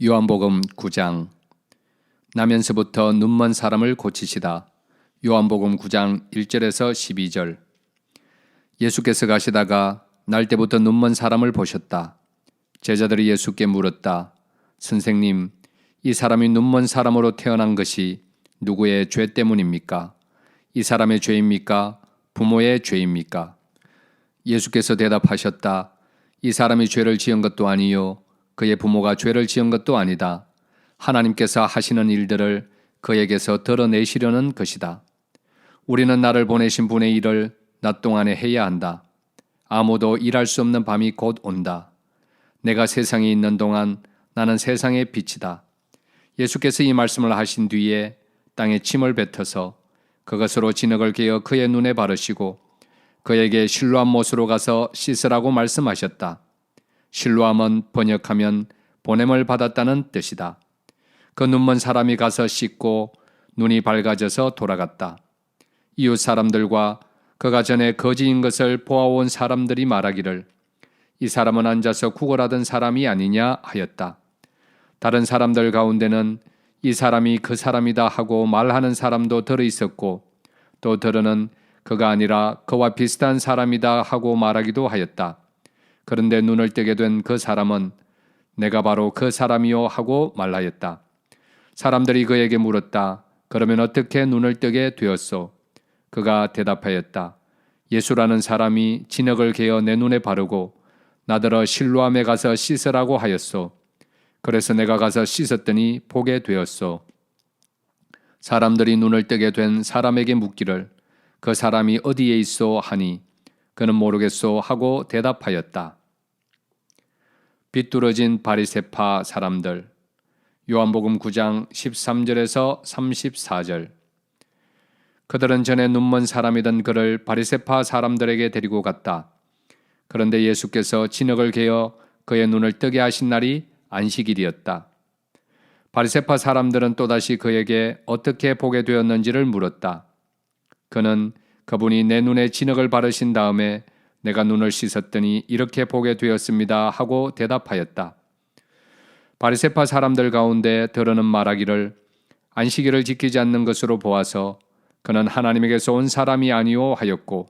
요한복음 9장. 나면서부터 눈먼 사람을 고치시다. 요한복음 9장 1절에서 12절. 예수께서 가시다가 날 때부터 눈먼 사람을 보셨다. 제자들이 예수께 물었다. 선생님, 이 사람이 눈먼 사람으로 태어난 것이 누구의 죄 때문입니까? 이 사람의 죄입니까? 부모의 죄입니까? 예수께서 대답하셨다. 이 사람이 죄를 지은 것도 아니요 그의 부모가 죄를 지은 것도 아니다. 하나님께서 하시는 일들을 그에게서 드러내시려는 것이다. 우리는 나를 보내신 분의 일을 낮 동안에 해야 한다. 아무도 일할 수 없는 밤이 곧 온다. 내가 세상에 있는 동안 나는 세상의 빛이다. 예수께서 이 말씀을 하신 뒤에 땅에 침을 뱉어서 그것으로 진흙을 개어 그의 눈에 바르시고 그에게 실로암 못으로 가서 씻으라고 말씀하셨다. 실로암은 번역하면 보냄을 받았다는 뜻이다. 그 눈먼 사람이 가서 씻고 눈이 밝아져서 돌아갔다. 이웃 사람들과 그가 전에 거지인 것을 보아온 사람들이 말하기를 이 사람은 앉아서 구걸하던 사람이 아니냐 하였다. 다른 사람들 가운데는 이 사람이 그 사람이다 하고 말하는 사람도 들어 있었고 또 들어는 그가 아니라 그와 비슷한 사람이다 하고 말하기도 하였다. 그런데 눈을 뜨게 된 그 사람은 내가 바로 그 사람이요 하고 말하였다. 사람들이 그에게 물었다. 그러면 어떻게 눈을 뜨게 되었소? 그가 대답하였다. 예수라는 사람이 진흙을 개어 내 눈에 바르고 나더러 실로암에 가서 씻으라고 하였소. 그래서 내가 가서 씻었더니 보게 되었소. 사람들이 눈을 뜨게 된 사람에게 묻기를 그 사람이 어디에 있소 하니 그는 모르겠소 하고 대답하였다. 비뚤어진 바리새파 사람들. 요한복음 9장 13절에서 34절. 그들은 전에 눈먼 사람이던 그를 바리새파 사람들에게 데리고 갔다. 그런데 예수께서 진흙을 개어 그의 눈을 뜨게 하신 날이 안식일이었다. 바리새파 사람들은 또다시 그에게 어떻게 보게 되었는지를 물었다. 그는 그분이 내 눈에 진흙을 바르신 다음에 내가 눈을 씻었더니 이렇게 보게 되었습니다 하고 대답하였다. 바리새파 사람들 가운데 들어는 말하기를 안식일을 지키지 않는 것으로 보아서 그는 하나님에게서 온 사람이 아니오 하였고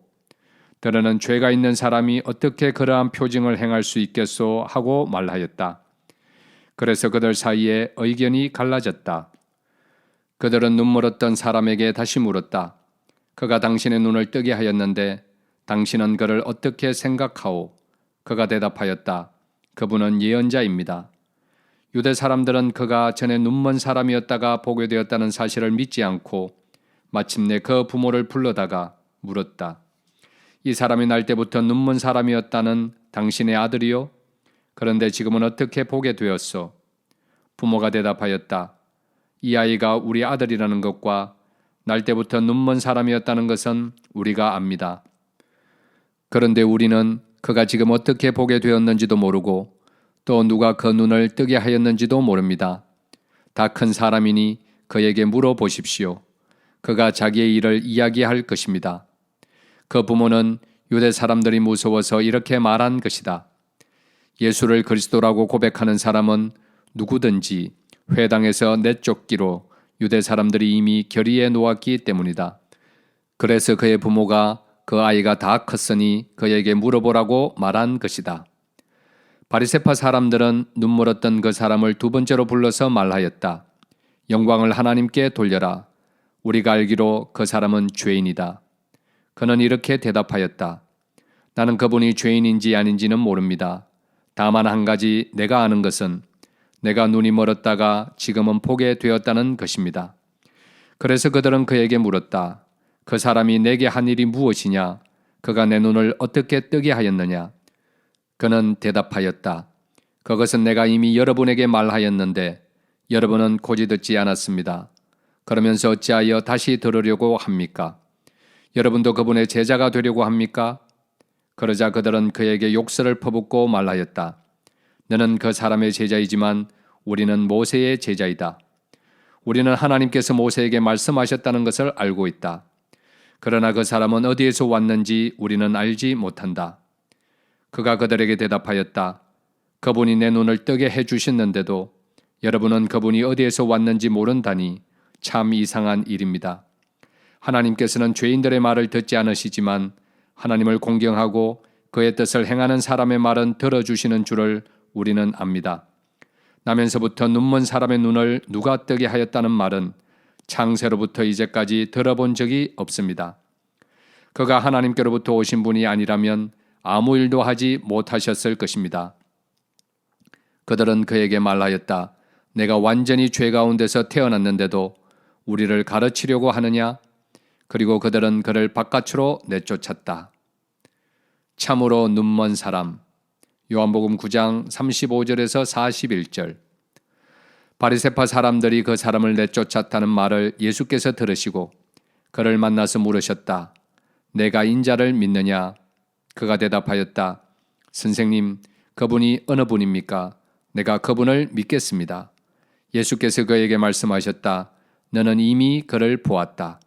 들어는 죄가 있는 사람이 어떻게 그러한 표징을 행할 수 있겠소 하고 말하였다. 그래서 그들 사이에 의견이 갈라졌다. 그들은 눈물었던 사람에게 다시 물었다. 그가 당신의 눈을 뜨게 하였는데 당신은 그를 어떻게 생각하오? 그가 대답하였다. 그분은 예언자입니다. 유대 사람들은 그가 전에 눈먼 사람이었다가 보게 되었다는 사실을 믿지 않고 마침내 그 부모를 불러다가 물었다. 이 사람이 날 때부터 눈먼 사람이었다는 당신의 아들이요? 그런데 지금은 어떻게 보게 되었소? 부모가 대답하였다. 이 아이가 우리 아들이라는 것과 날 때부터 눈먼 사람이었다는 것은 우리가 압니다. 그런데 우리는 그가 지금 어떻게 보게 되었는지도 모르고 또 누가 그 눈을 뜨게 하였는지도 모릅니다. 다 큰 사람이니 그에게 물어보십시오. 그가 자기의 일을 이야기할 것입니다. 그 부모는 유대 사람들이 무서워서 이렇게 말한 것이다. 예수를 그리스도라고 고백하는 사람은 누구든지 회당에서 내쫓기로 유대 사람들이 이미 결의해 놓았기 때문이다. 그래서 그의 부모가 그 아이가 다 컸으니 그에게 물어보라고 말한 것이다. 바리새파 사람들은 눈물었던 그 사람을 두 번째로 불러서 말하였다. 영광을 하나님께 돌려라. 우리가 알기로 그 사람은 죄인이다. 그는 이렇게 대답하였다. 나는 그분이 죄인인지 아닌지는 모릅니다. 다만 한 가지 내가 아는 것은 내가 눈이 멀었다가 지금은 보게 되었다는 것입니다. 그래서 그들은 그에게 물었다. 그 사람이 내게 한 일이 무엇이냐? 그가 내 눈을 어떻게 뜨게 하였느냐? 그는 대답하였다. 그것은 내가 이미 여러분에게 말하였는데 여러분은 고지 듣지 않았습니다. 그러면서 어찌하여 다시 들으려고 합니까? 여러분도 그분의 제자가 되려고 합니까? 그러자 그들은 그에게 욕설을 퍼붓고 말하였다. 너는 그 사람의 제자이지만 우리는 모세의 제자이다. 우리는 하나님께서 모세에게 말씀하셨다는 것을 알고 있다. 그러나 그 사람은 어디에서 왔는지 우리는 알지 못한다. 그가 그들에게 대답하였다. 그분이 내 눈을 뜨게 해주셨는데도 여러분은 그분이 어디에서 왔는지 모른다니 참 이상한 일입니다. 하나님께서는 죄인들의 말을 듣지 않으시지만 하나님을 공경하고 그의 뜻을 행하는 사람의 말은 들어주시는 줄을 우리는 압니다. 나면서부터 눈먼 사람의 눈을 누가 뜨게 하였다는 말은 창세로부터 이제까지 들어본 적이 없습니다. 그가 하나님께로부터 오신 분이 아니라면 아무 일도 하지 못하셨을 것입니다. 그들은 그에게 말하였다. 내가 완전히 죄 가운데서 태어났는데도 우리를 가르치려고 하느냐? 그리고 그들은 그를 바깥으로 내쫓았다. 참으로 눈먼 사람. 요한복음 9장 35절에서 41절. 바리새파 사람들이 그 사람을 내쫓았다는 말을 예수께서 들으시고 그를 만나서 물으셨다. 내가 인자를 믿느냐? 그가 대답하였다. 선생님, 그분이 어느 분입니까? 내가 그분을 믿겠습니다. 예수께서 그에게 말씀하셨다. 너는 이미 그를 보았다.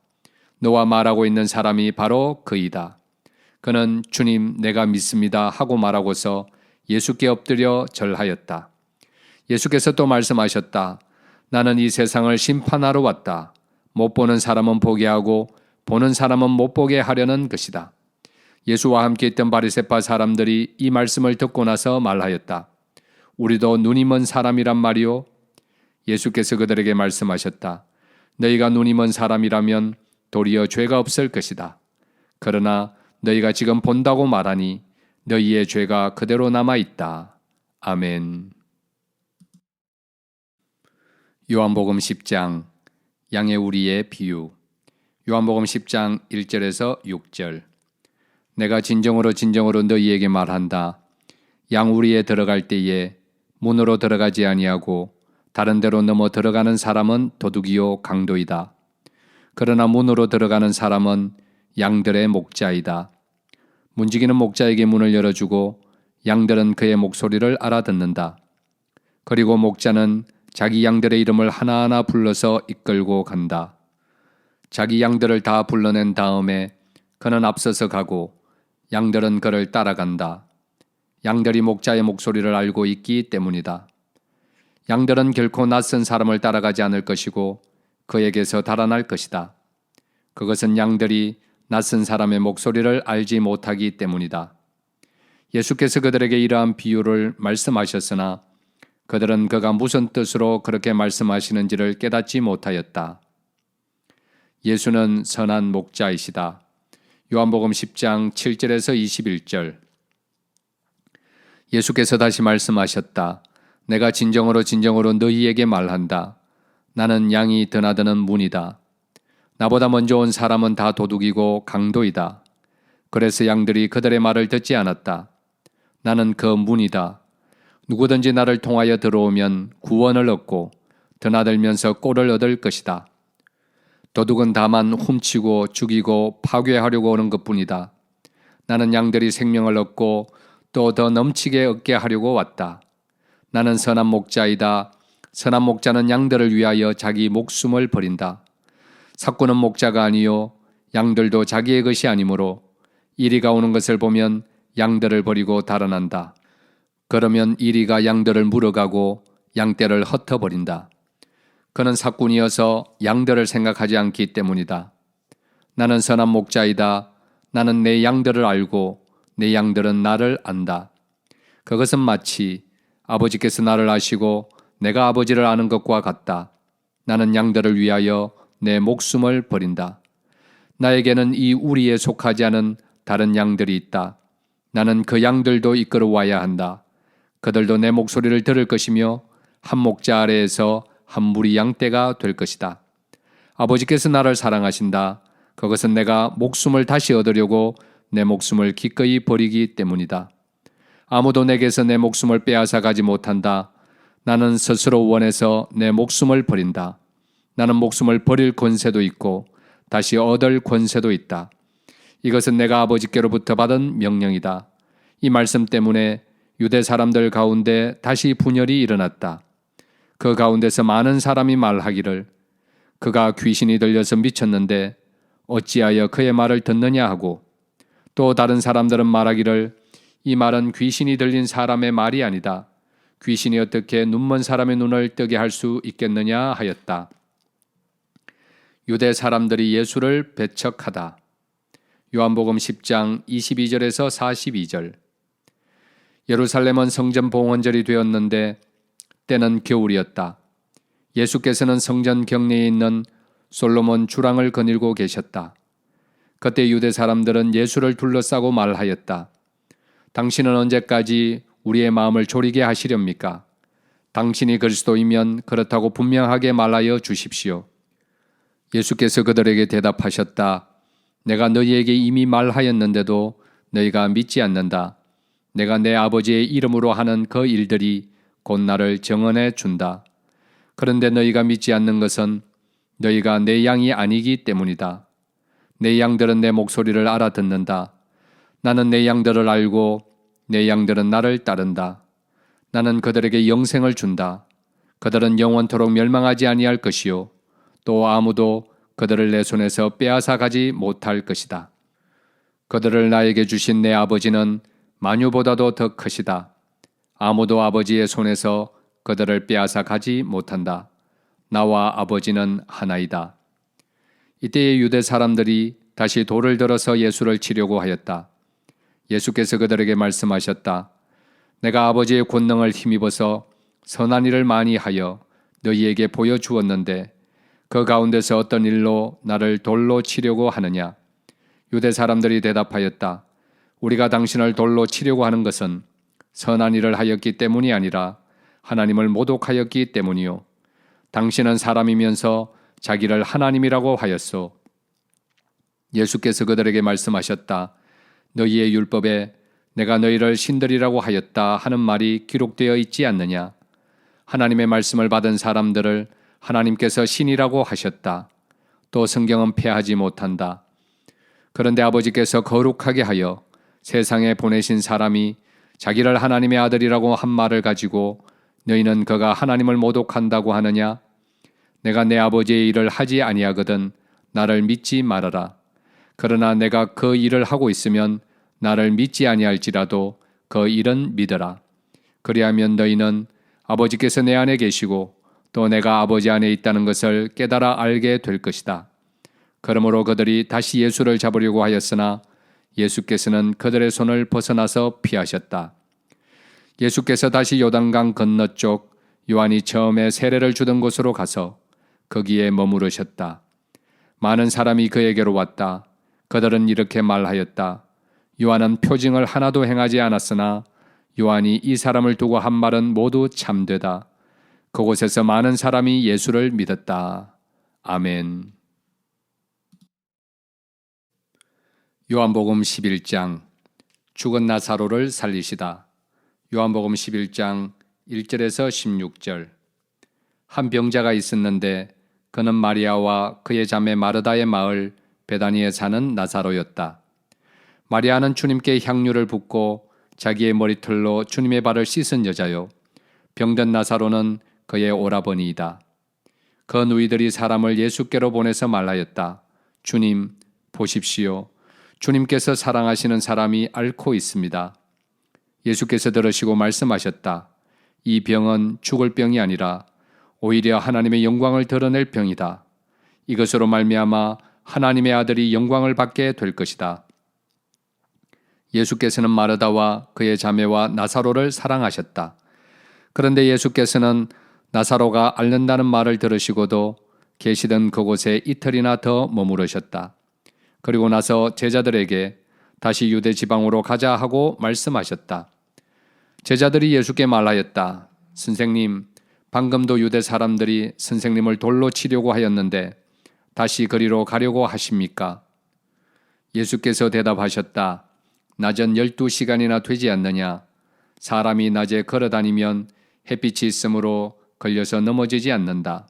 너와 말하고 있는 사람이 바로 그이다. 그는 주님, 내가 믿습니다 하고 말하고서 예수께 엎드려 절하였다. 예수께서 또 말씀하셨다. 나는 이 세상을 심판하러 왔다. 못 보는 사람은 보게 하고 보는 사람은 못 보게 하려는 것이다. 예수와 함께 있던 바리새파 사람들이 이 말씀을 듣고 나서 말하였다. 우리도 눈이 먼 사람이란 말이요? 예수께서 그들에게 말씀하셨다. 너희가 눈이 먼 사람이라면 도리어 죄가 없을 것이다. 그러나 너희가 지금 본다고 말하니 너희의 죄가 그대로 남아있다. 아멘. 요한복음 10장 양의 우리의 비유. 요한복음 10장 1절에서 6절. 내가 진정으로 진정으로 너희에게 말한다. 양 우리에 들어갈 때에 문으로 들어가지 아니하고 다른 데로 넘어 들어가는 사람은 도둑이요 강도이다. 그러나 문으로 들어가는 사람은 양들의 목자이다. 문지기는 목자에게 문을 열어주고 양들은 그의 목소리를 알아듣는다. 그리고 목자는 자기 양들의 이름을 하나하나 불러서 이끌고 간다. 자기 양들을 다 불러낸 다음에 그는 앞서서 가고 양들은 그를 따라간다. 양들이 목자의 목소리를 알고 있기 때문이다. 양들은 결코 낯선 사람을 따라가지 않을 것이고 그에게서 달아날 것이다. 그것은 양들이 낯선 사람의 목소리를 알지 못하기 때문이다. 예수께서 그들에게 이러한 비유를 말씀하셨으나 그들은 그가 무슨 뜻으로 그렇게 말씀하시는지를 깨닫지 못하였다. 예수는 선한 목자이시다. 요한복음 10장 7절에서 21절. 예수께서 다시 말씀하셨다. 내가 진정으로 진정으로 너희에게 말한다. 나는 양이 드나드는 문이다. 나보다 먼저 온 사람은 다 도둑이고 강도이다. 그래서 양들이 그들의 말을 듣지 않았다. 나는 그 문이다. 누구든지 나를 통하여 들어오면 구원을 얻고 드나들면서 꼴을 얻을 것이다. 도둑은 다만 훔치고 죽이고 파괴하려고 오는 것뿐이다. 나는 양들이 생명을 얻고 또 더 넘치게 얻게 하려고 왔다. 나는 선한 목자이다. 선한 목자는 양들을 위하여 자기 목숨을 버린다. 삭구는 목자가 아니요 양들도 자기의 것이 아니므로 이리가 오는 것을 보면 양들을 버리고 달아난다. 그러면 이리가 양들을 물어가고 양떼를 흩어버린다. 그는 삭군이어서 양들을 생각하지 않기 때문이다. 나는 선한 목자이다. 나는 내 양들을 알고 내 양들은 나를 안다. 그것은 마치 아버지께서 나를 아시고 내가 아버지를 아는 것과 같다. 나는 양들을 위하여 내 목숨을 버린다. 나에게는 이 우리에 속하지 않은 다른 양들이 있다. 나는 그 양들도 이끌어와야 한다. 그들도 내 목소리를 들을 것이며 한 목자 아래에서 한 무리 양떼가 될 것이다. 아버지께서 나를 사랑하신다. 그것은 내가 목숨을 다시 얻으려고 내 목숨을 기꺼이 버리기 때문이다. 아무도 내게서 내 목숨을 빼앗아 가지 못한다. 나는 스스로 원해서 내 목숨을 버린다. 나는 목숨을 버릴 권세도 있고 다시 얻을 권세도 있다. 이것은 내가 아버지께로부터 받은 명령이다. 이 말씀 때문에 유대 사람들 가운데 다시 분열이 일어났다. 그 가운데서 많은 사람이 말하기를 그가 귀신이 들려서 미쳤는데 어찌하여 그의 말을 듣느냐 하고 또 다른 사람들은 말하기를 이 말은 귀신이 들린 사람의 말이 아니다. 귀신이 어떻게 눈먼 사람의 눈을 뜨게 할 수 있겠느냐 하였다. 유대 사람들이 예수를 배척하다. 요한복음 10장 22절에서 42절. 예루살렘은 성전 봉헌절이 되었는데 때는 겨울이었다. 예수께서는 성전 경내에 있는 솔로몬 주랑을 거닐고 계셨다. 그때 유대 사람들은 예수를 둘러싸고 말하였다. 당신은 언제까지 우리의 마음을 졸이게 하시렵니까? 당신이 그리스도이면 그렇다고 분명하게 말하여 주십시오. 예수께서 그들에게 대답하셨다. 내가 너희에게 이미 말하였는데도 너희가 믿지 않는다. 내가 내 아버지의 이름으로 하는 그 일들이 곧 나를 증언해 준다. 그런데 너희가 믿지 않는 것은 너희가 내 양이 아니기 때문이다. 내 양들은 내 목소리를 알아듣는다. 나는 내 양들을 알고 내 양들은 나를 따른다. 나는 그들에게 영생을 준다. 그들은 영원토록 멸망하지 아니할 것이요 또 아무도 그들을 내 손에서 빼앗아 가지 못할 것이다. 그들을 나에게 주신 내 아버지는 만유보다도 더 크시다. 아무도 아버지의 손에서 그들을 빼앗아 가지 못한다. 나와 아버지는 하나이다. 이때의 유대 사람들이 다시 돌을 들어서 예수를 치려고 하였다. 예수께서 그들에게 말씀하셨다. 내가 아버지의 권능을 힘입어서 선한 일을 많이 하여 너희에게 보여주었는데 그 가운데서 어떤 일로 나를 돌로 치려고 하느냐? 유대 사람들이 대답하였다. 우리가 당신을 돌로 치려고 하는 것은 선한 일을 하였기 때문이 아니라 하나님을 모독하였기 때문이요. 당신은 사람이면서 자기를 하나님이라고 하였소. 예수께서 그들에게 말씀하셨다. 너희의 율법에 내가 너희를 신들이라고 하였다 하는 말이 기록되어 있지 않느냐? 하나님의 말씀을 받은 사람들을 하나님께서 신이라고 하셨다. 또 성경은 폐하지 못한다. 그런데 아버지께서 거룩하게 하여 세상에 보내신 사람이 자기를 하나님의 아들이라고 한 말을 가지고 너희는 그가 하나님을 모독한다고 하느냐? 내가 내 아버지의 일을 하지 아니하거든 나를 믿지 말아라. 그러나 내가 그 일을 하고 있으면 나를 믿지 아니할지라도 그 일은 믿어라. 그리하면 너희는 아버지께서 내 안에 계시고 또 내가 아버지 안에 있다는 것을 깨달아 알게 될 것이다. 그러므로 그들이 다시 예수를 잡으려고 하였으나 예수께서는 그들의 손을 벗어나서 피하셨다. 예수께서 다시 요단강 건너쪽 요한이 처음에 세례를 주던 곳으로 가서 거기에 머무르셨다. 많은 사람이 그에게로 왔다. 그들은 이렇게 말하였다. 요한은 표징을 하나도 행하지 않았으나 요한이 이 사람을 두고 한 말은 모두 참되다. 그곳에서 많은 사람이 예수를 믿었다. 아멘. 요한복음 11장 죽은 나사로를 살리시다. 요한복음 11장 1절에서 16절. 한 병자가 있었는데 그는 마리아와 그의 자매 마르다의 마을 베다니에 사는 나사로였다. 마리아는 주님께 향유를 붓고 자기의 머리털로 주님의 발을 씻은 여자요. 병든 나사로는 그의 오라버니이다. 그 누이들이 사람을 예수께로 보내서 말하였다. 주님, 보십시오. 주님께서 사랑하시는 사람이 앓고 있습니다. 예수께서 들으시고 말씀하셨다. 이 병은 죽을 병이 아니라 오히려 하나님의 영광을 드러낼 병이다. 이것으로 말미암아 하나님의 아들이 영광을 받게 될 것이다. 예수께서는 마르다와 그의 자매와 나사로를 사랑하셨다. 그런데 예수께서는 나사로가 앓는다는 말을 들으시고도 계시던 그곳에 이틀이나 더 머무르셨다. 그리고 나서 제자들에게 다시 유대 지방으로 가자 하고 말씀하셨다. 제자들이 예수께 말하였다. 선생님, 방금도 유대 사람들이 선생님을 돌로 치려고 하였는데 다시 그리로 가려고 하십니까? 예수께서 대답하셨다. 낮은 12시간이나 되지 않느냐? 사람이 낮에 걸어다니면 햇빛이 있으므로 걸려서 넘어지지 않는다.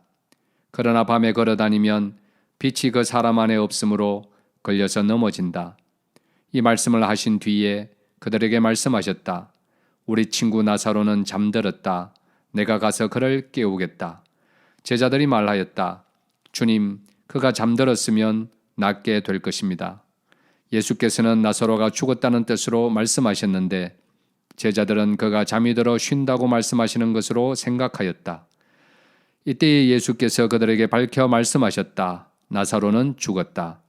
그러나 밤에 걸어다니면 빛이 그 사람 안에 없으므로 걸려서 넘어진다. 이 말씀을 하신 뒤에 그들에게 말씀하셨다. 우리 친구 나사로는 잠들었다. 내가 가서 그를 깨우겠다. 제자들이 말하였다. 주님, 그가 잠들었으면 낫게 될 것입니다. 예수께서는 나사로가 죽었다는 뜻으로 말씀하셨는데 제자들은 그가 잠이 들어 쉰다고 말씀하시는 것으로 생각하였다. 이때 예수께서 그들에게 밝혀 말씀하셨다. 나사로는 죽었다.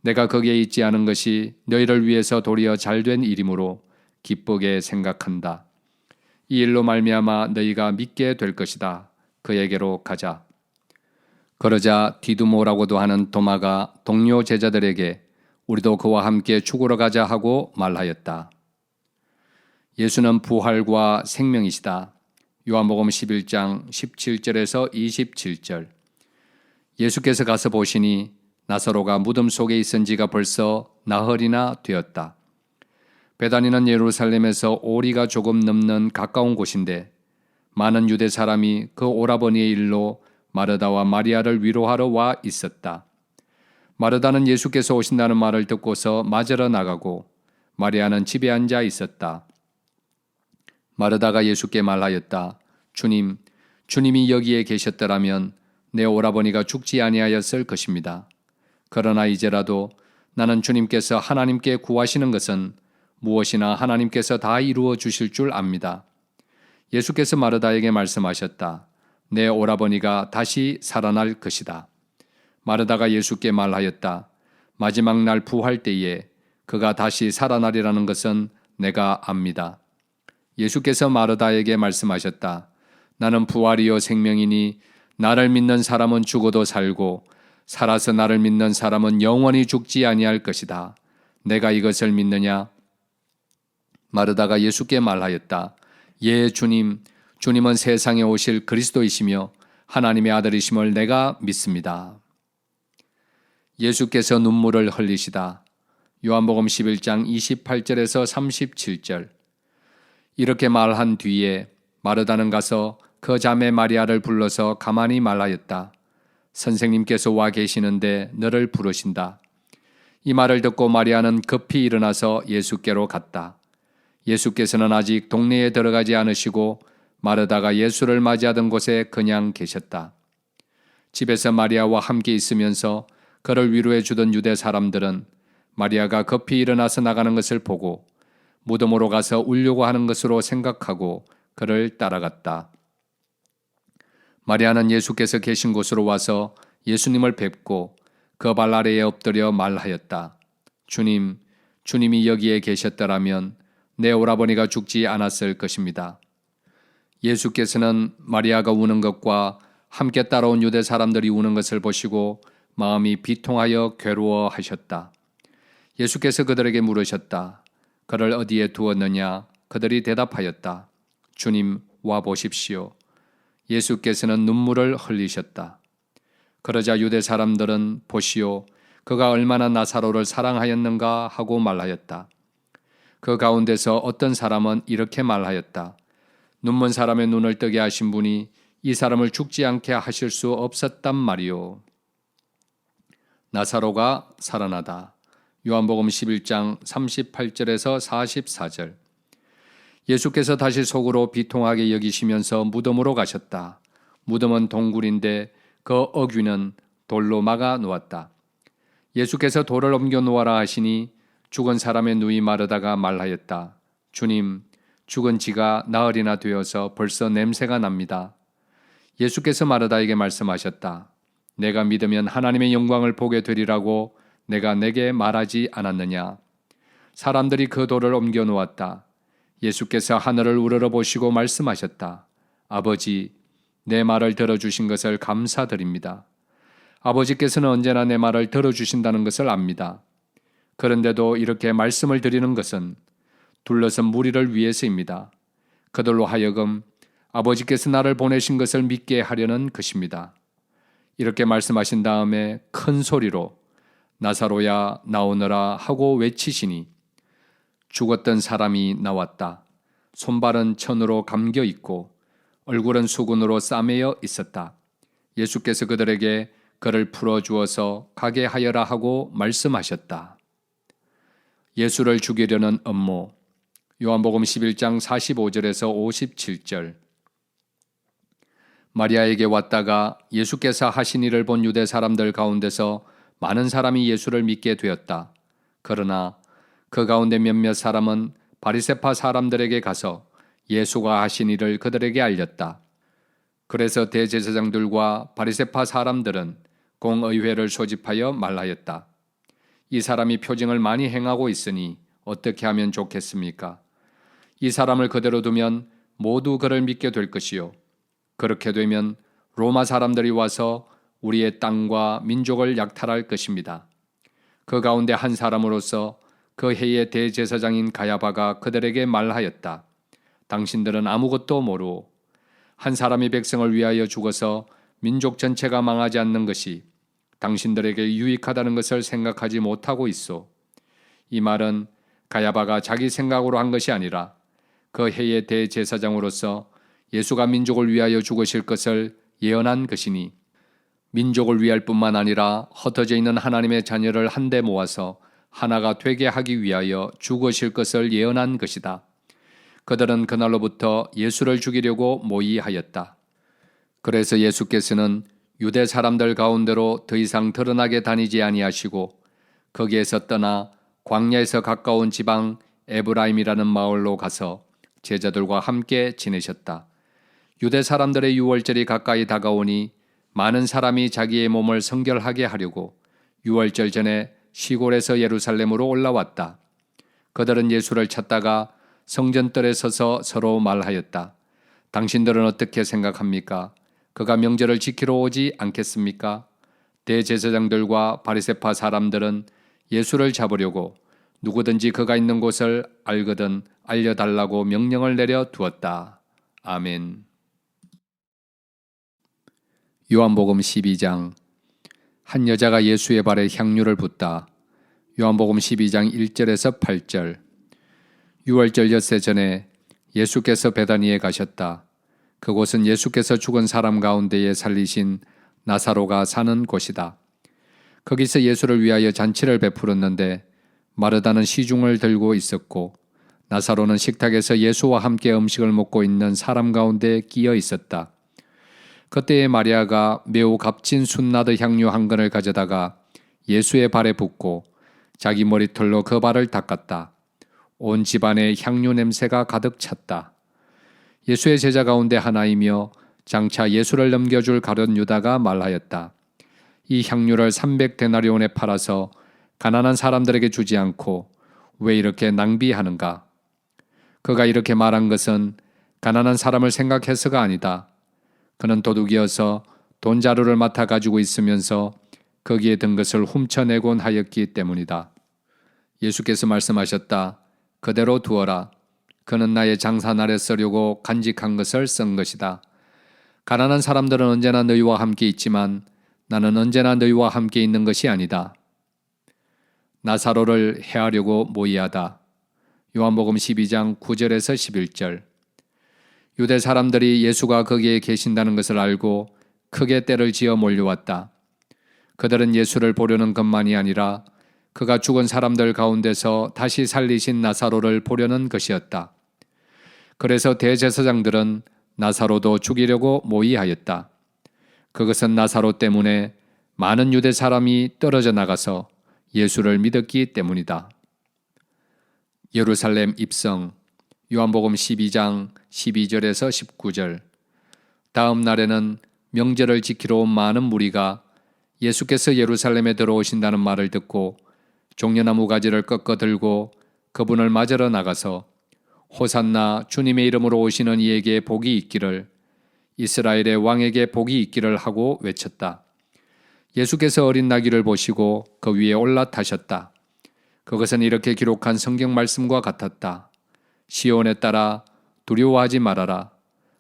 내가 거기에 있지 않은 것이 너희를 위해서 도리어 잘된 일이므로 기쁘게 생각한다. 이 일로 말미암아 너희가 믿게 될 것이다. 그에게로 가자. 그러자 디두모라고도 하는 도마가 동료 제자들에게 우리도 그와 함께 죽으러 가자 하고 말하였다. 예수는 부활과 생명이시다. 요한복음 11장 17절에서 27절. 예수께서 가서 보시니 나사로가 무덤 속에 있은 지가 벌써 나흘이나 되었다. 베다니는 예루살렘에서 오리가 조금 넘는 가까운 곳인데 많은 유대 사람이 그 오라버니의 일로 마르다와 마리아를 위로하러 와 있었다. 마르다는 예수께서 오신다는 말을 듣고서 맞으러 나가고 마리아는 집에 앉아 있었다. 마르다가 예수께 말하였다. 주님, 주님이 여기에 계셨더라면 내 오라버니가 죽지 아니하였을 것입니다. 그러나 이제라도 나는 주님께서 하나님께 구하시는 것은 무엇이나 하나님께서 다 이루어 주실 줄 압니다. 예수께서 마르다에게 말씀하셨다. 내 오라버니가 다시 살아날 것이다. 마르다가 예수께 말하였다. 마지막 날 부활 때에 그가 다시 살아나리라는 것은 내가 압니다. 예수께서 마르다에게 말씀하셨다. 나는 부활이요 생명이니 나를 믿는 사람은 죽어도 살고 살아서 나를 믿는 사람은 영원히 죽지 아니할 것이다. 내가 이것을 믿느냐? 마르다가 예수께 말하였다. 예, 주님, 주님은 세상에 오실 그리스도이시며 하나님의 아들이심을 내가 믿습니다. 예수께서 눈물을 흘리시다. 요한복음 11장 28절에서 37절. 이렇게 말한 뒤에 마르다는 가서 그 자매 마리아를 불러서 가만히 말하였다. 선생님께서 와 계시는데 너를 부르신다. 이 말을 듣고 마리아는 급히 일어나서 예수께로 갔다. 예수께서는 아직 동네에 들어가지 않으시고 마르다가 예수를 맞이하던 곳에 그냥 계셨다. 집에서 마리아와 함께 있으면서 그를 위로해 주던 유대 사람들은 마리아가 급히 일어나서 나가는 것을 보고 무덤으로 가서 울려고 하는 것으로 생각하고 그를 따라갔다. 마리아는 예수께서 계신 곳으로 와서 예수님을 뵙고 그 발 아래에 엎드려 말하였다. 주님, 주님이 여기에 계셨더라면 내 오라버니가 죽지 않았을 것입니다. 예수께서는 마리아가 우는 것과 함께 따라온 유대 사람들이 우는 것을 보시고 마음이 비통하여 괴로워하셨다. 예수께서 그들에게 물으셨다. 그를 어디에 두었느냐? 그들이 대답하였다. 주님, 와 보십시오. 예수께서는 눈물을 흘리셨다. 그러자 유대 사람들은 보시오, 그가 얼마나 나사로를 사랑하였는가 하고 말하였다. 그 가운데서 어떤 사람은 이렇게 말하였다. 눈먼 사람의 눈을 뜨게 하신 분이 이 사람을 죽지 않게 하실 수 없었단 말이오. 나사로가 살아나다. 요한복음 11장 38절에서 44절. 예수께서 다시 속으로 비통하게 여기시면서 무덤으로 가셨다. 무덤은 동굴인데 그 어귀는 돌로 막아 놓았다. 예수께서 돌을 옮겨 놓아라 하시니 죽은 사람의 누이 마르다가 말하였다. 주님, 죽은 지가 나흘이나 되어서 벌써 냄새가 납니다. 예수께서 마르다에게 말씀하셨다. 내가 믿으면 하나님의 영광을 보게 되리라고 내가 내게 말하지 않았느냐. 사람들이 그 돌을 옮겨 놓았다. 예수께서 하늘을 우러러 보시고 말씀하셨다. 아버지, 내 말을 들어주신 것을 감사드립니다. 아버지께서는 언제나 내 말을 들어주신다는 것을 압니다. 그런데도 이렇게 말씀을 드리는 것은 둘러선 무리를 위해서입니다. 그들로 하여금 아버지께서 나를 보내신 것을 믿게 하려는 것입니다. 이렇게 말씀하신 다음에 큰 소리로 나사로야 나오너라 하고 외치시니 죽었던 사람이 나왔다. 손발은 천으로 감겨 있고 얼굴은 수군으로 싸매여 있었다. 예수께서 그들에게 그를 풀어주어서 가게 하여라 하고 말씀하셨다. 예수를 죽이려는 음모. 요한복음 11장 45절에서 57절. 마리아에게 왔다가 예수께서 하신 일을 본 유대 사람들 가운데서 많은 사람이 예수를 믿게 되었다. 그러나 그 가운데 몇몇 사람은 바리새파 사람들에게 가서 예수가 하신 일을 그들에게 알렸다. 그래서 대제사장들과 바리새파 사람들은 공의회를 소집하여 말하였다. 이 사람이 표징을 많이 행하고 있으니 어떻게 하면 좋겠습니까? 이 사람을 그대로 두면 모두 그를 믿게 될 것이요. 그렇게 되면 로마 사람들이 와서 우리의 땅과 민족을 약탈할 것입니다. 그 가운데 한 사람으로서 그 해의 대제사장인 가야바가 그들에게 말하였다. 당신들은 아무것도 모르오. 한 사람이 백성을 위하여 죽어서 민족 전체가 망하지 않는 것이 당신들에게 유익하다는 것을 생각하지 못하고 있소. 이 말은 가야바가 자기 생각으로 한 것이 아니라 그 해의 대제사장으로서 예수가 민족을 위하여 죽으실 것을 예언한 것이니 민족을 위할 뿐만 아니라 흩어져 있는 하나님의 자녀를 한데 모아서 하나가 되게 하기 위하여 죽으실 것을 예언한 것이다. 그들은 그날로부터 예수를 죽이려고 모의하였다. 그래서 예수께서는 유대 사람들 가운데로 더 이상 드러나게 다니지 아니하시고 거기에서 떠나 광야에서 가까운 지방 에브라임이라는 마을로 가서 제자들과 함께 지내셨다. 유대 사람들의 유월절이 가까이 다가오니 많은 사람이 자기의 몸을 성결하게 하려고 유월절 전에 시골에서 예루살렘으로 올라왔다. 그들은 예수를 찾다가 성전뜰에 서서 서로 말하였다. 당신들은 어떻게 생각합니까? 그가 명절을 지키러 오지 않겠습니까? 대제사장들과 바리새파 사람들은 예수를 잡으려고 누구든지 그가 있는 곳을 알거든 알려달라고 명령을 내려 두었다. 아멘. 요한복음 12장. 한 여자가 예수의 발에 향유를 붓다. 요한복음 12장 1절에서 8절. 유월절 엿새 전에 예수께서 베다니에 가셨다. 그곳은 예수께서 죽은 사람 가운데에 살리신 나사로가 사는 곳이다. 거기서 예수를 위하여 잔치를 베풀었는데 마르다는 시중을 들고 있었고 나사로는 식탁에서 예수와 함께 음식을 먹고 있는 사람 가운데 끼어 있었다. 그때에 마리아가 매우 값진 순나드 향유 한 근을 가져다가 예수의 발에 붓고 자기 머리털로 그 발을 닦았다. 온 집안에 향유 냄새가 가득 찼다. 예수의 제자 가운데 하나이며 장차 예수를 넘겨줄 가룟 유다가 말하였다. 이 향유를 300데나리온에 팔아서 가난한 사람들에게 주지 않고 왜 이렇게 낭비하는가? 그가 이렇게 말한 것은 가난한 사람을 생각해서가 아니다. 그는 도둑이어서 돈 자루를 맡아 가지고 있으면서 거기에 든 것을 훔쳐내곤 하였기 때문이다. 예수께서 말씀하셨다. 그대로 두어라. 그는 나의 장사날에 쓰려고 간직한 것을 쓴 것이다. 가난한 사람들은 언제나 너희와 함께 있지만 나는 언제나 너희와 함께 있는 것이 아니다. 나사로를 해하려고 모의하다. 요한복음 12장 9절에서 11절. 유대 사람들이 예수가 거기에 계신다는 것을 알고 크게 떼를 지어 몰려왔다. 그들은 예수를 보려는 것만이 아니라 그가 죽은 사람들 가운데서 다시 살리신 나사로를 보려는 것이었다. 그래서 대제사장들은 나사로도 죽이려고 모의하였다. 그것은 나사로 때문에 많은 유대 사람이 떨어져 나가서 예수를 믿었기 때문이다. 예루살렘 입성. 요한복음 12장 12절에서 19절. 다음 날에는 명절을 지키러 온 많은 무리가 예수께서 예루살렘에 들어오신다는 말을 듣고 종려나무 가지를 꺾어 들고 그분을 맞으러 나가서 호산나 주님의 이름으로 오시는 이에게 복이 있기를, 이스라엘의 왕에게 복이 있기를 하고 외쳤다. 예수께서 어린 나귀를 보시고 그 위에 올라타셨다. 그것은 이렇게 기록한 성경 말씀과 같았다. 시온에 따라 두려워하지 말아라.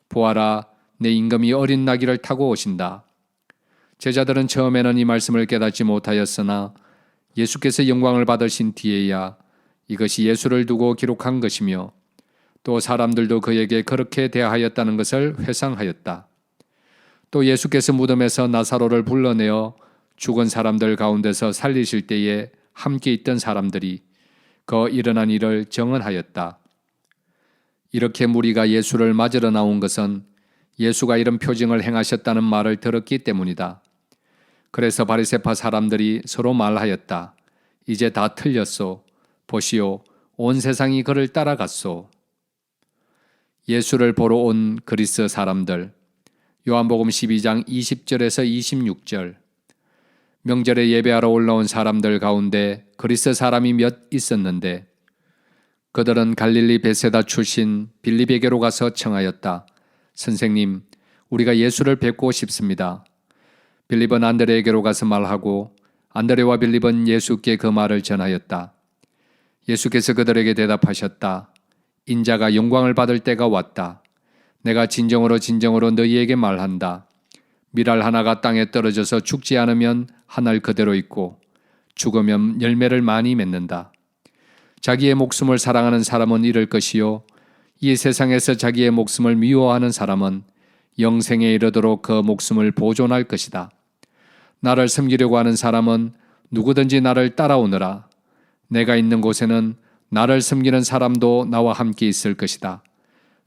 보아라, 내 임금이 어린 나귀를 타고 오신다. 제자들은 처음에는 이 말씀을 깨닫지 못하였으나 예수께서 영광을 받으신 뒤에야 이것이 예수를 두고 기록한 것이며 또 사람들도 그에게 그렇게 대하였다는 것을 회상하였다. 또 예수께서 무덤에서 나사로를 불러내어 죽은 사람들 가운데서 살리실 때에 함께 있던 사람들이 그 일어난 일을 증언하였다. 이렇게 무리가 예수를 맞으러 나온 것은 예수가 이런 표징을 행하셨다는 말을 들었기 때문이다. 그래서 바리새파 사람들이 서로 말하였다. 이제 다 틀렸소. 보시오, 온 세상이 그를 따라갔소. 예수를 보러 온 그리스 사람들. 요한복음 12장 20절에서 26절. 명절에 예배하러 올라온 사람들 가운데 그리스 사람이 몇 있었는데 그들은 갈릴리 베세다 출신 빌립에게로 가서 청하였다. 선생님, 우리가 예수를 뵙고 싶습니다. 빌립은 안드레에게로 가서 말하고 안드레와 빌립은 예수께 그 말을 전하였다. 예수께서 그들에게 대답하셨다. 인자가 영광을 받을 때가 왔다. 내가 진정으로 너희에게 말한다. 밀알 하나가 땅에 떨어져서 죽지 않으면 한 알 그대로 있고 죽으면 열매를 많이 맺는다. 자기의 목숨을 사랑하는 사람은 잃을 것이요 이 세상에서 자기의 목숨을 미워하는 사람은 영생에 이르도록 그 목숨을 보존할 것이다. 나를 섬기려고 하는 사람은 누구든지 나를 따라오느라. 내가 있는 곳에는 나를 섬기는 사람도 나와 함께 있을 것이다.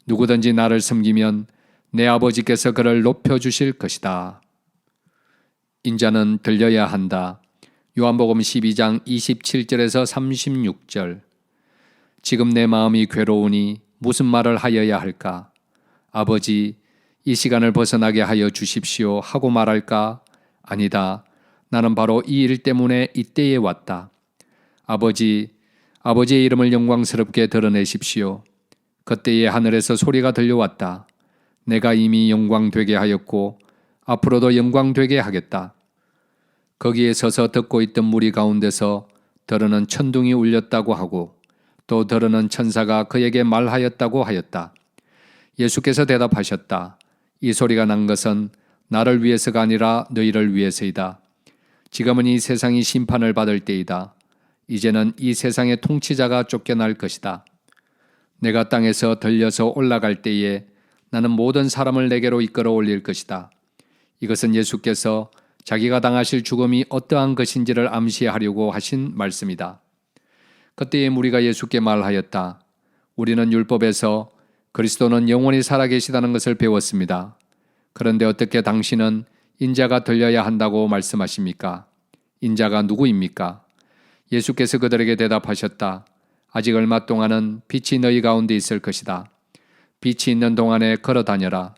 누구든지 나를 섬기면 내 아버지께서 그를 높여주실 것이다. 인자는 들려야 한다. 요한복음 12장 27절에서 36절. 지금 내 마음이 괴로우니 무슨 말을 하여야 할까? 아버지, 이 시간을 벗어나게 하여 주십시오 하고 말할까? 아니다. 나는 바로 이 일 때문에 이때에 왔다. 아버지의 이름을 영광스럽게 드러내십시오. 그때에 하늘에서 소리가 들려왔다. 내가 이미 영광 되게 하였고 앞으로도 영광 되게 하겠다. 거기에 서서 듣고 있던 무리 가운데서 더러는 천둥이 울렸다고 하고 또 더러는 천사가 그에게 말하였다고 하였다. 예수께서 대답하셨다. 이 소리가 난 것은 나를 위해서가 아니라 너희를 위해서이다. 지금은 이 세상이 심판을 받을 때이다. 이제는 이 세상의 통치자가 쫓겨날 것이다. 내가 땅에서 들려서 올라갈 때에 나는 모든 사람을 내게로 이끌어 올릴 것이다. 이것은 예수께서 자기가 당하실 죽음이 어떠한 것인지를 암시하려고 하신 말씀이다. 그때에 무리가 예수께 말하였다. 우리는 율법에서 그리스도는 영원히 살아계시다는 것을 배웠습니다. 그런데 어떻게 당신은 인자가 들려야 한다고 말씀하십니까? 인자가 누구입니까? 예수께서 그들에게 대답하셨다. 아직 얼마 동안은 빛이 너희 가운데 있을 것이다. 빛이 있는 동안에 걸어 다녀라.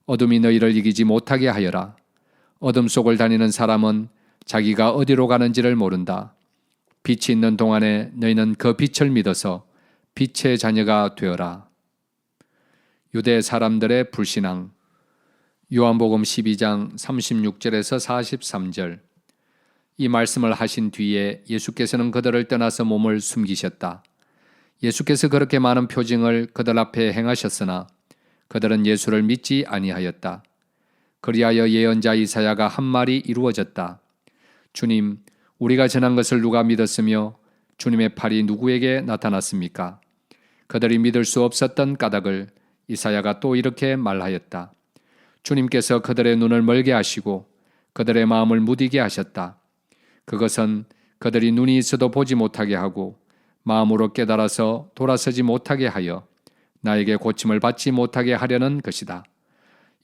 어둠이 너희를 이기지 못하게 하여라. 어둠 속을 다니는 사람은 자기가 어디로 가는지를 모른다. 빛이 있는 동안에 너희는 그 빛을 믿어서 빛의 자녀가 되어라. 유대 사람들의 불신앙. 요한복음 12장 36절에서 43절. 이 말씀을 하신 뒤에 예수께서는 그들을 떠나서 몸을 숨기셨다. 예수께서 그렇게 많은 표징을 그들 앞에 행하셨으나 그들은 예수를 믿지 아니하였다. 그리하여 예언자 이사야가 한 말이 이루어졌다. 주님, 우리가 전한 것을 누가 믿었으며 주님의 팔이 누구에게 나타났습니까? 그들이 믿을 수 없었던 까닭을 이사야가 또 이렇게 말하였다. 주님께서 그들의 눈을 멀게 하시고 그들의 마음을 무디게 하셨다. 그것은 그들이 눈이 있어도 보지 못하게 하고 마음으로 깨달아서 돌아서지 못하게 하여 나에게 고침을 받지 못하게 하려는 것이다.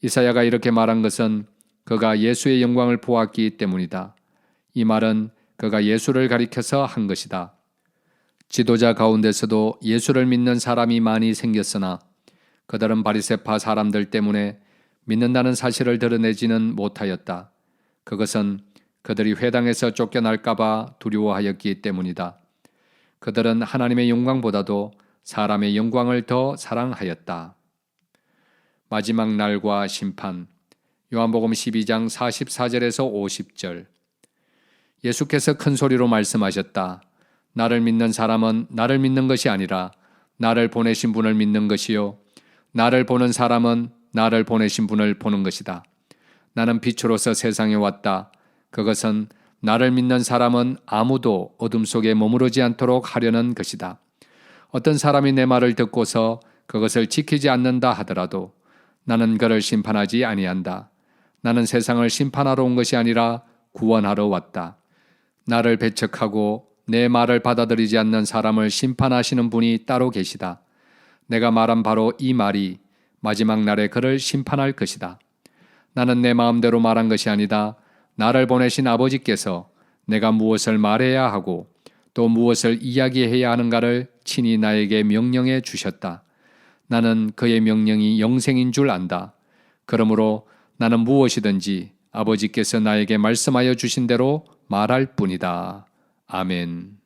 이사야가 이렇게 말한 것은 그가 예수의 영광을 보았기 때문이다. 이 말은 그가 예수를 가리켜서 한 것이다. 지도자 가운데서도 예수를 믿는 사람이 많이 생겼으나 그들은 바리새파 사람들 때문에 믿는다는 사실을 드러내지는 못하였다. 그것은 그들이 회당에서 쫓겨날까봐 두려워하였기 때문이다. 그들은 하나님의 영광보다도 사람의 영광을 더 사랑하였다. 마지막 날과 심판. 요한복음 12장 44절에서 50절. 예수께서 큰 소리로 말씀하셨다. 나를 믿는 사람은 나를 믿는 것이 아니라 나를 보내신 분을 믿는 것이요 나를 보는 사람은 나를 보내신 분을 보는 것이다. 나는 빛으로서 세상에 왔다. 그것은 나를 믿는 사람은 아무도 어둠 속에 머무르지 않도록 하려는 것이다. 어떤 사람이 내 말을 듣고서 그것을 지키지 않는다 하더라도 나는 그를 심판하지 아니한다. 나는 세상을 심판하러 온 것이 아니라 구원하러 왔다. 나를 배척하고 내 말을 받아들이지 않는 사람을 심판하시는 분이 따로 계시다. 내가 말한 바로 이 말이 마지막 날에 그를 심판할 것이다. 나는 내 마음대로 말한 것이 아니다. 나를 보내신 아버지께서 내가 무엇을 말해야 하고 또 무엇을 이야기해야 하는가를 친히 나에게 명령해 주셨다. 나는 그의 명령이 영생인 줄 안다. 그러므로 나는 무엇이든지 아버지께서 나에게 말씀하여 주신 대로 말할 뿐이다. 아멘.